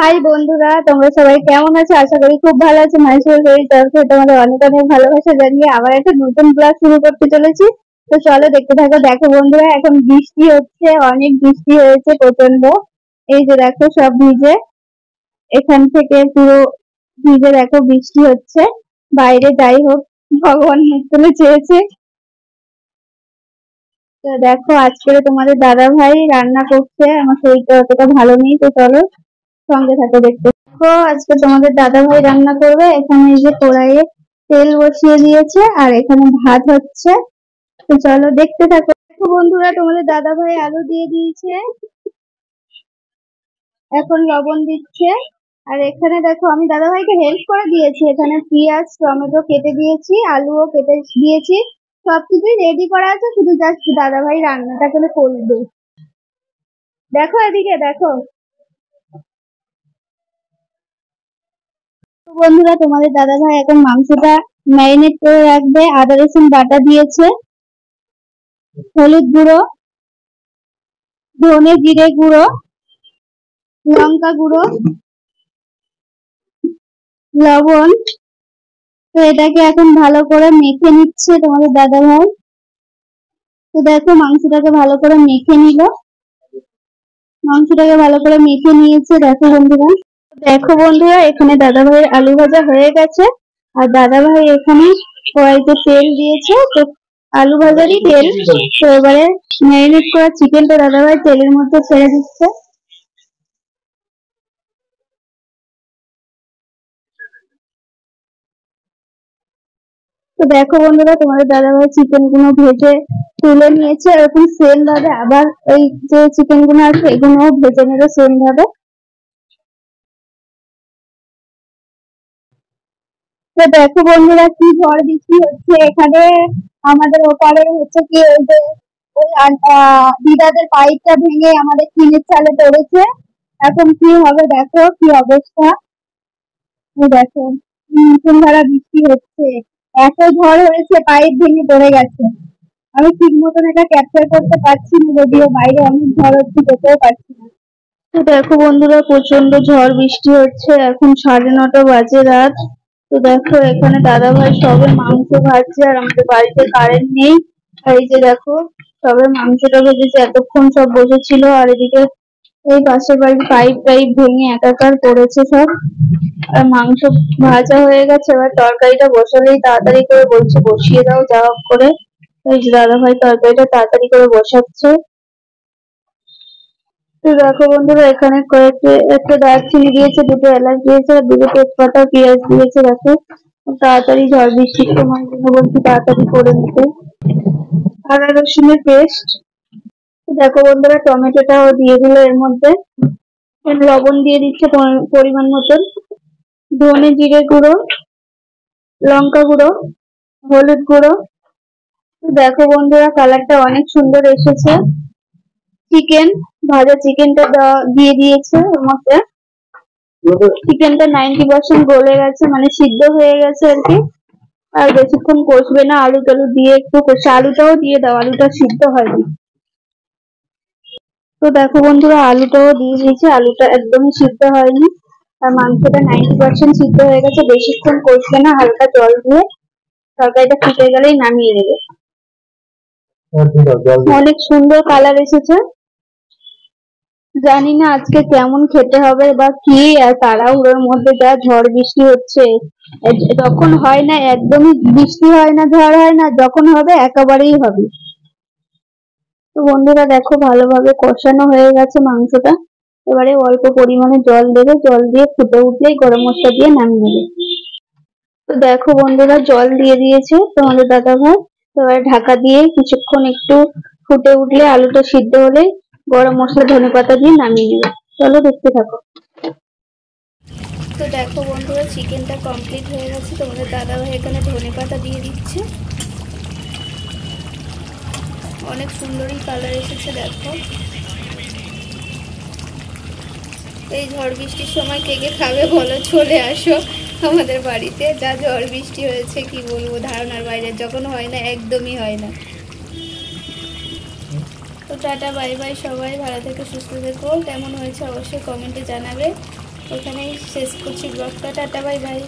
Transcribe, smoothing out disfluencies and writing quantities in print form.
High বন্ধুরা, তোমরা সবাই কেমন আছো? আশা করি খুব ভালো আছো। মাইসের শরীর তরফে তোমাদের অনেক অনেক ভালোবাসা জানিয়ে আবার একটা নতুন ব্লগ শুরু করতে চলেছি। তো চলো দেখতে থাকো। দেখো বন্ধুরা, এখন বৃষ্টি হচ্ছে, অনেক বৃষ্টি হয়েছে প্রচন্ড। এই যে দেখো সব ভিজে, এখান থেকে পুরো ভিজে দেখো বৃষ্টি হচ্ছে বাইরে। যাই হোক, ভগবান মুখ তুলে চেয়েছে। তো দেখো আজকে তোমাদের দাদা ভাই রান্না করছে, আমার শরীরটা অতটা ভালো নেই। তো চলো সঙ্গে থাকো দেখতে। দেখো আজকে তোমাদের দাদা ভাই রান্না করবে। এখানে এই যে কড়াইয়ে তেল বসিয়ে দিয়েছে আর এখানে ভাত হচ্ছে। তো চলো দেখতে থাকো। দেখো বন্ধুরা, তোমাদের দাদা ভাই আলু দিয়ে দিয়েছে, এখন লবণ দিচ্ছে। আর এখানে দেখো আমি দাদা ভাইকে হেল্প করে দিয়েছি, এখানে পেঁয়াজ টমেটো কেটে দিয়েছি, আলুও কেটে দিয়েছি, সবকিছুই রেডি করা আছে, শুধু জাস্ট দাদা ভাই রান্নাটা করে করবে। দেখো এদিকে দেখো। তো বন্ধুরা, তোমাদের দাদা ভাই এখন মাংসটা ম্যারিনেট করে রাখবে। আদা রসুন বাটা দিয়েছে, হলুদ গুঁড়ো, ধনে জিরে গুঁড়ো, লঙ্কা গুঁড়ো, লবণ। তো এটাকে এখন ভালো করে মেখে নিচ্ছে তোমাদের দাদা ভাই। তো দেখো মাংসটাকে ভালো করে মেখে নিল, মাংসটাকে ভালো করে মেখে নিয়েছে। দেখো বন্ধুরা, এখানে দাদা ভাইয়ের আলু ভাজা হয়ে গেছে। আর দাদা ভাই এখানে কড়াইতে তেল দিয়েছে, তো আলু ভাজারই তেল। তো এবারে ম্যারিনেট করা চিকেনটা দাদা ভাই তেলের মধ্যে ছেড়ে দিচ্ছে। তো দেখো বন্ধুরা, তোমাদের দাদা ভাই চিকেন গুলো ভেজে তুলে নিয়েছে। এরকম সেম ভাবে আবার ওই যে চিকেন গুলো আছে এগুলো ভেজে নেবে সেম ভাবে। তো দেখো বন্ধুরা, কি ঝড় বৃষ্টি হচ্ছে এখানে। আমাদের ওপারে হচ্ছে কি ওই যে ওই দিদাদের পাইপটা ভেঙে আমাদের টিনের চালে পড়েছে। এখন কি হবে দেখো, কি অবস্থা। এই দেখো মুষলধারা বৃষ্টি হচ্ছে, এত ঝড় হয়েছে পাইপ ভেঙে পড়ে গেছে। আমি ঠিক মতন এটা ক্যাপচার করতে পারছি না, যদিও বাইরে অনেক ঝড় হচ্ছে, যেতেও পারছি না। তো দেখো বন্ধুরা, প্রচন্ড ঝড় বৃষ্টি হচ্ছে, এখন 9:30 বাজে রাত। তো দেখো এখানে দাদা ভাই সবে মাংস ভাজছে, আর আমাদের বাড়িতে কারেন্ট নেই। আর এই যে দেখো সবে মাংসটা ভেজেছে, এতক্ষণ সব বসেছিল। আর এদিকে এই পাশের বাড়ির পাইপ টাইপ ভেঙে একাকার করেছে সব। আর মাংস ভাজা হয়ে গেছে, এবার তরকারিটা বসালেই তাড়াতাড়ি করে বলছে বসিয়ে দাও যা হোক করে। এই যে দাদা ভাই তরকারিটা তাড়াতাড়ি করে বসাচ্ছে। তো দেখো বন্ধুরা, এখানে একটা দারচিনি দিয়েছে, দুটো এলাচ দিয়েছে, আর দুটো তেজপাতা পেঁয়াজ দিয়েছে। দেখো তাড়াতাড়ি ঝড় বৃষ্টির সময় জন্য বলছি তাড়াতাড়ি করে নিতে। আদা রসুনের পেস্ট। দেখো বন্ধুরা, টমেটোটাও দিয়ে দিল এর মধ্যে। লবণ দিয়ে দিচ্ছে পরিমাণ মতন, ধনে জিরে গুঁড়ো, লঙ্কা গুঁড়ো, হলুদ গুঁড়ো। দেখো বন্ধুরা, কালারটা অনেক সুন্দর এসেছে। চিকেন, ভাজা চিকেনটা দিয়ে দিয়েছে ওর মধ্যে। চিকেনটা 90% গলে গেছে, মানে সিদ্ধ হয়ে গেছে আর কি। আর বেশিক্ষণ কষবে না, আলু টালু দিয়ে একটু কষে, আলুটাও দিয়ে দাও, আলুটা সিদ্ধ হয়নি। তো দেখো বন্ধুরা, আলুটাও দিয়ে দিয়েছি, আলুটা একদমই সিদ্ধ হয়নি। আর মাংসটা 90% সিদ্ধ হয়ে গেছে, বেশিক্ষণ কষবে না, হালকা জল দিয়ে তরকারিটা ফুটে গেলেই নামিয়ে দেবে। অনেক সুন্দর কালার এসেছে। জানি না আজকে কেমন খেতে হবে বা কি, আর তাড়াহুড়োর মধ্যে যা ঝড় বৃষ্টি হচ্ছে। যখন হয় না একদমই বৃষ্টি হয় না, ঝড় হয় না, যখন হবে একেবারেই হবে। তো বন্ধুরা দেখো, ভালোভাবে কষানো হয়ে গেছে মাংসটা। এবারে অল্প পরিমাণে জল দেবে, জল দিয়ে ফুটে উঠলেই গরম মশলা দিয়ে নামিয়ে নেবে। তো দেখো বন্ধুরা, জল দিয়ে দিয়েছে তোমাদের দাদা ভাই। এবারে ঢাকা দিয়ে কিছুক্ষণ একটু ফুটে উঠলে, আলুটা সিদ্ধ হলে গরম মশলা ধনে পাতা দিয়ে নামিয়ে নেবে। চলো দেখতে থাকো। তো দেখো বন্ধুরা, চিকেনটা কমপ্লিট হয়ে গেছে। তোমাদের দাদা ভাই এখানে ধনে পাতা দিয়ে দিচ্ছে, অনেক সুন্দরই কালার এসেছে। দেখো এই ঝড় বৃষ্টির সময় কে কে খাবে বলো, চলে আসো আমাদের বাড়িতে। যা ঝড় বৃষ্টি হয়েছে কি বলবো, ধারণার বাইরে, যখন হয় না একদমই হয় না। তো টাটা বাই বাই সবাই, ভালো থেকে সুস্থ থেকো। কেমন হয়েছে অবশ্যই কমেন্টে জানাবে। এখানেই শেষ করছি ব্লগটা। Tata bye bye.